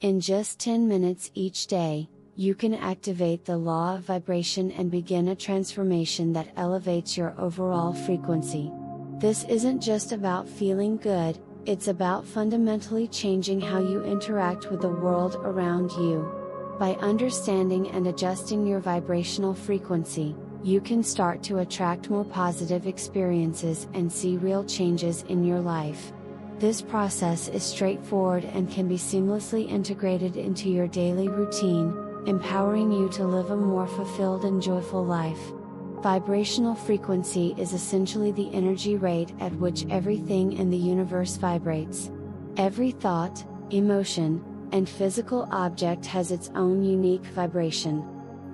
In just 10 minutes each day, you can activate the law of vibration and begin a transformation that elevates your overall frequency. This isn't just about feeling good, it's about fundamentally changing how you interact with the world around you. By understanding and adjusting your vibrational frequency, you can start to attract more positive experiences and see real changes in your life. This process is straightforward and can be seamlessly integrated into your daily routine, empowering you to live a more fulfilled and joyful life. Vibrational frequency is essentially the energy rate at which everything in the universe vibrates. Every thought, emotion, and physical object has its own unique vibration.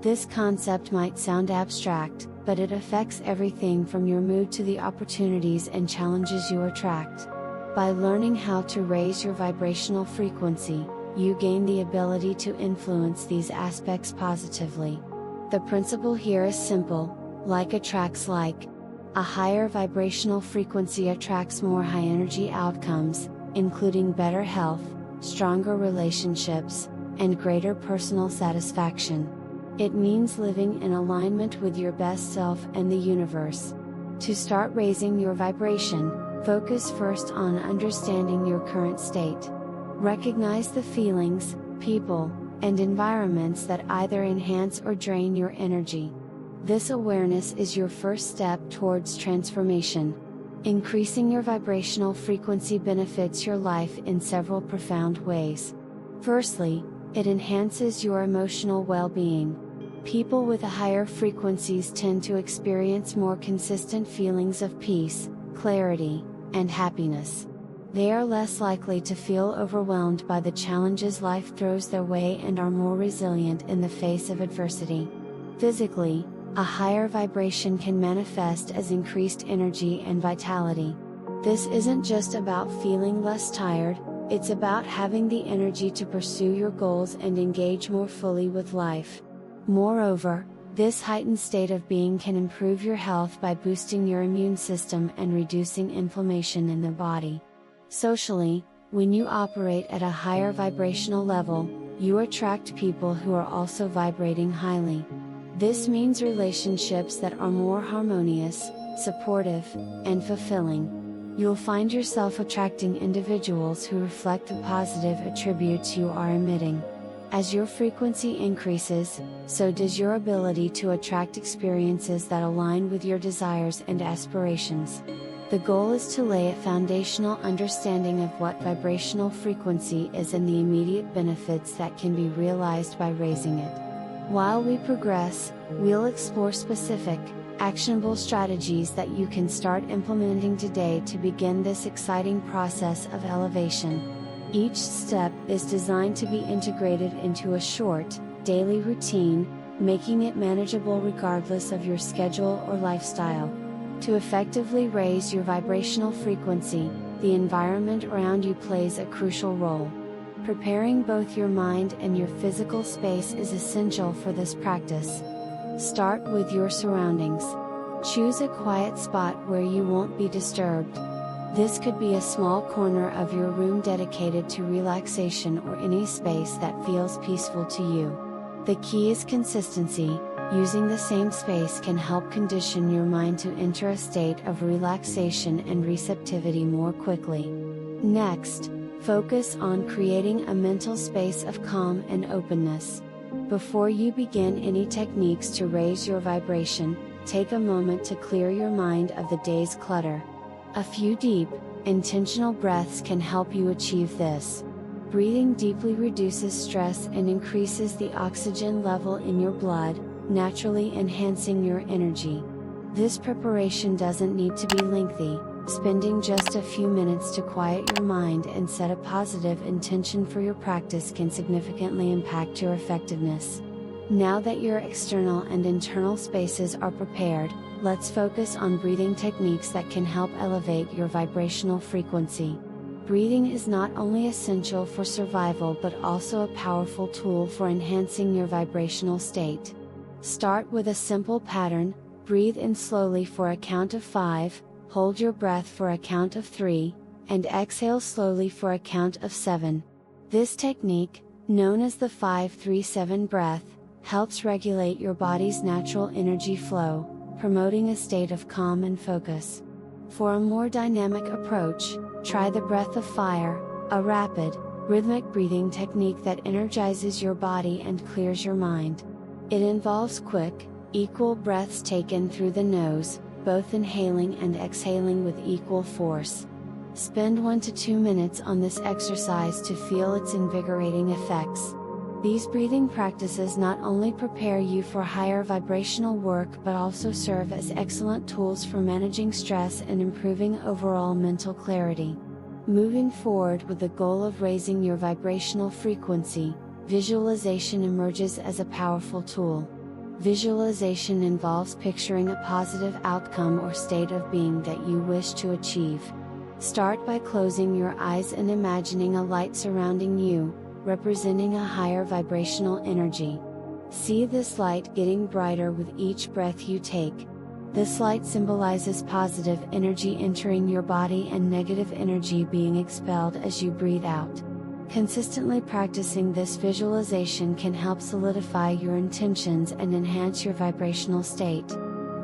This concept might sound abstract, but it affects everything from your mood to the opportunities and challenges you attract. By learning how to raise your vibrational frequency, you gain the ability to influence these aspects positively. The principle here is simple: like attracts like. A higher vibrational frequency attracts more high energy outcomes, including better health, stronger relationships, and greater personal satisfaction. It means living in alignment with your best self and the universe. To start raising your vibration, focus first on understanding your current state. Recognize the feelings, people, and environments that either enhance or drain your energy. This awareness is your first step towards transformation. Increasing your vibrational frequency benefits your life in several profound ways. Firstly, it enhances your emotional well-being. People with higher frequencies tend to experience more consistent feelings of peace, clarity, and happiness. They are less likely to feel overwhelmed by the challenges life throws their way and are more resilient in the face of adversity. Physically, a higher vibration can manifest as increased energy and vitality. This isn't just about feeling less tired, it's about having the energy to pursue your goals and engage more fully with life. Moreover, this heightened state of being can improve your health by boosting your immune system and reducing inflammation in the body. Socially, when you operate at a higher vibrational level, you attract people who are also vibrating highly. This means relationships that are more harmonious, supportive, and fulfilling. You'll find yourself attracting individuals who reflect the positive attributes you are emitting. As your frequency increases, so does your ability to attract experiences that align with your desires and aspirations. The goal is to lay a foundational understanding of what vibrational frequency is and the immediate benefits that can be realized by raising it. While we progress, we'll explore specific, actionable strategies that you can start implementing today to begin this exciting process of elevation. Each step is designed to be integrated into a short, daily routine, making it manageable regardless of your schedule or lifestyle. To effectively raise your vibrational frequency, the environment around you plays a crucial role. Preparing both your mind and your physical space is essential for this practice. Start with your surroundings. Choose a quiet spot where you won't be disturbed. This could be a small corner of your room dedicated to relaxation or any space that feels peaceful to you. The key is consistency. Using the same space can help condition your mind to enter a state of relaxation and receptivity more quickly. Next, focus on creating a mental space of calm and openness. Before you begin any techniques to raise your vibration, take a moment to clear your mind of the day's clutter. A few deep, intentional breaths can help you achieve this. Breathing deeply reduces stress and increases the oxygen level in your blood, naturally enhancing your energy. This preparation doesn't need to be lengthy. Spending just a few minutes to quiet your mind and set a positive intention for your practice can significantly impact your effectiveness. Now that your external and internal spaces are prepared, let's focus on breathing techniques that can help elevate your vibrational frequency. Breathing is not only essential for survival but also a powerful tool for enhancing your vibrational state. Start with a simple pattern: breathe in slowly for a count of 5, hold your breath for a count of 3, and exhale slowly for a count of 7. This technique, known as the 5-3-7 breath, helps regulate your body's natural energy flow, promoting a state of calm and focus. For a more dynamic approach, try the breath of fire, a rapid, rhythmic breathing technique that energizes your body and clears your mind. It involves quick, equal breaths taken through the nose, both inhaling and exhaling with equal force. Spend 1 to 2 minutes on this exercise to feel its invigorating effects. These breathing practices not only prepare you for higher vibrational work but also serve as excellent tools for managing stress and improving overall mental clarity. Moving forward with the goal of raising your vibrational frequency, visualization emerges as a powerful tool. Visualization involves picturing a positive outcome or state of being that you wish to achieve. Start by closing your eyes and imagining a light surrounding you, representing a higher vibrational energy. See this light getting brighter with each breath you take. This light symbolizes positive energy entering your body and negative energy being expelled as you breathe out. Consistently practicing this visualization can help solidify your intentions and enhance your vibrational state.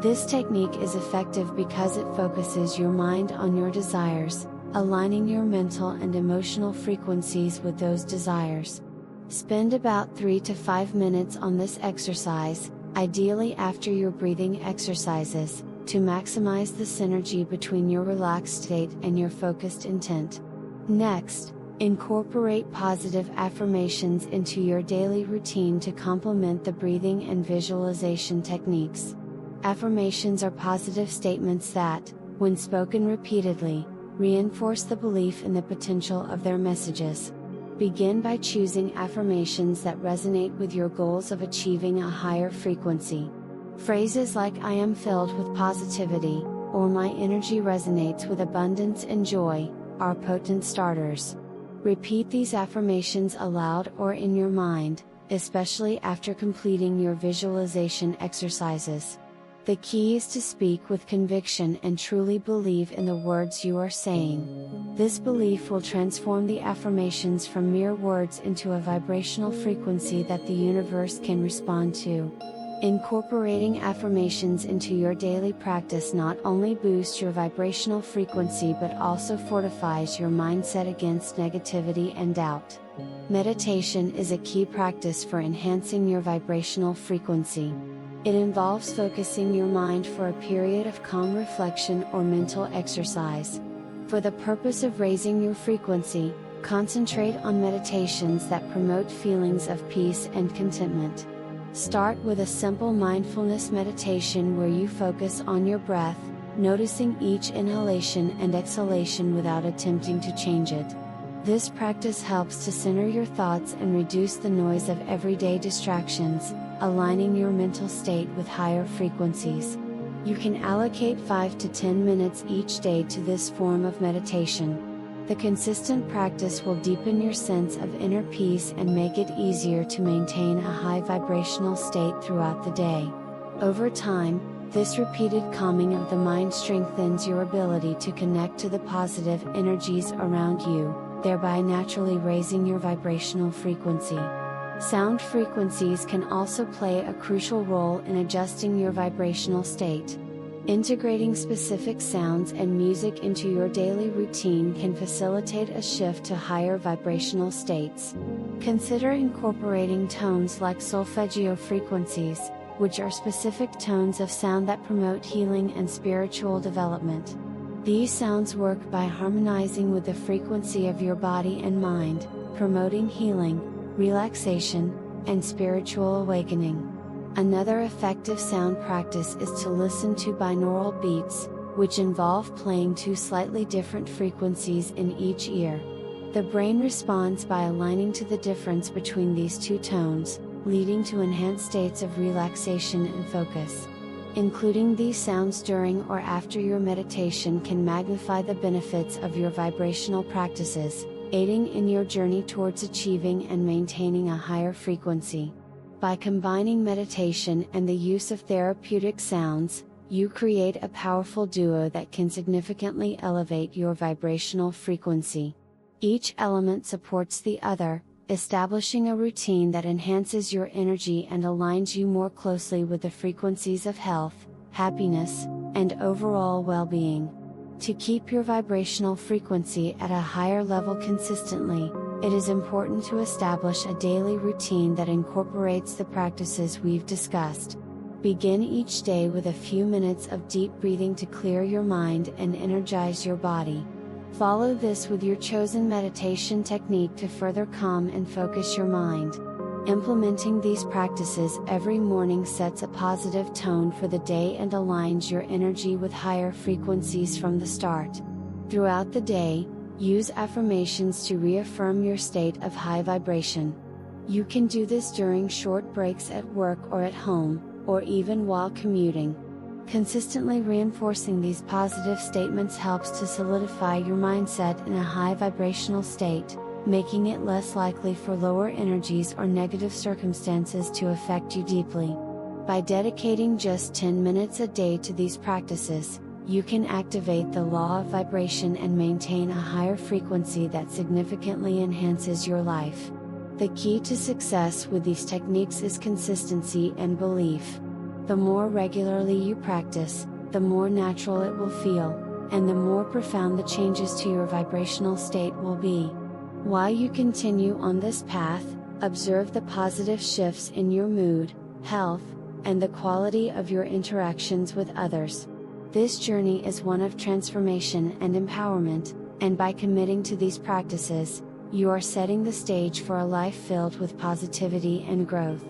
This technique is effective because it focuses your mind on your desires, aligning your mental and emotional frequencies with those desires. Spend about 3 to 5 minutes on this exercise, ideally after your breathing exercises, to maximize the synergy between your relaxed state and your focused intent. Next, incorporate positive affirmations into your daily routine to complement the breathing and visualization techniques. Affirmations are positive statements that, when spoken repeatedly, reinforce the belief in the potential of their messages. Begin by choosing affirmations that resonate with your goals of achieving a higher frequency. Phrases like "I am filled with positivity," or "My energy resonates with abundance and joy," are potent starters. Repeat these affirmations aloud or in your mind, especially after completing your visualization exercises. The key is to speak with conviction and truly believe in the words you are saying. This belief will transform the affirmations from mere words into a vibrational frequency that the universe can respond to. Incorporating affirmations into your daily practice not only boosts your vibrational frequency but also fortifies your mindset against negativity and doubt. Meditation is a key practice for enhancing your vibrational frequency. It involves focusing your mind for a period of calm reflection or mental exercise. For the purpose of raising your frequency, concentrate on meditations that promote feelings of peace and contentment. Start with a simple mindfulness meditation where you focus on your breath, noticing each inhalation and exhalation without attempting to change it. This practice helps to center your thoughts and reduce the noise of everyday distractions, aligning your mental state with higher frequencies. You can allocate 5 to 10 minutes each day to this form of meditation. The consistent practice will deepen your sense of inner peace and make it easier to maintain a high vibrational state throughout the day. Over time, this repeated calming of the mind strengthens your ability to connect to the positive energies around you, thereby naturally raising your vibrational frequency. Sound frequencies can also play a crucial role in adjusting your vibrational state. Integrating specific sounds and music into your daily routine can facilitate a shift to higher vibrational states. Consider incorporating tones like solfeggio frequencies, which are specific tones of sound that promote healing and spiritual development. These sounds work by harmonizing with the frequency of your body and mind, promoting healing, relaxation, and spiritual awakening. Another effective sound practice is to listen to binaural beats, which involve playing two slightly different frequencies in each ear. The brain responds by aligning to the difference between these two tones, leading to enhanced states of relaxation and focus. Including these sounds during or after your meditation can magnify the benefits of your vibrational practices, aiding in your journey towards achieving and maintaining a higher frequency. By combining meditation and the use of therapeutic sounds, you create a powerful duo that can significantly elevate your vibrational frequency. Each element supports the other, establishing a routine that enhances your energy and aligns you more closely with the frequencies of health, happiness, and overall well-being. To keep your vibrational frequency at a higher level consistently, it is important to establish a daily routine that incorporates the practices we've discussed. Begin each day with a few minutes of deep breathing to clear your mind and energize your body. Follow this with your chosen meditation technique to further calm and focus your mind. Implementing these practices every morning sets a positive tone for the day and aligns your energy with higher frequencies from the start. Throughout the day, use affirmations to reaffirm your state of high vibration. You can do this during short breaks at work or at home, or even while commuting. Consistently reinforcing these positive statements helps to solidify your mindset in a high vibrational state, making it less likely for lower energies or negative circumstances to affect you deeply. By dedicating just 10 minutes a day to these practices, you can activate the law of vibration and maintain a higher frequency that significantly enhances your life. The key to success with these techniques is consistency and belief. The more regularly you practice, the more natural it will feel, and the more profound the changes to your vibrational state will be. While you continue on this path, observe the positive shifts in your mood, health, and the quality of your interactions with others. This journey is one of transformation and empowerment, and by committing to these practices, you are setting the stage for a life filled with positivity and growth.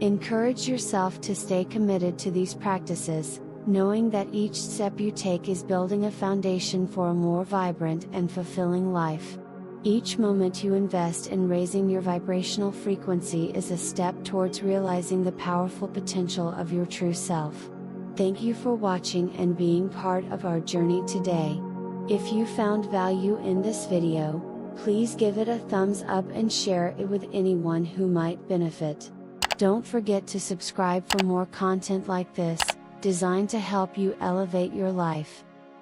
Encourage yourself to stay committed to these practices, knowing that each step you take is building a foundation for a more vibrant and fulfilling life. Each moment you invest in raising your vibrational frequency is a step towards realizing the powerful potential of your true self. Thank you for watching and being part of our journey today. If you found value in this video, please give it a thumbs up and share it with anyone who might benefit. Don't forget to subscribe for more content like this, designed to help you elevate your life.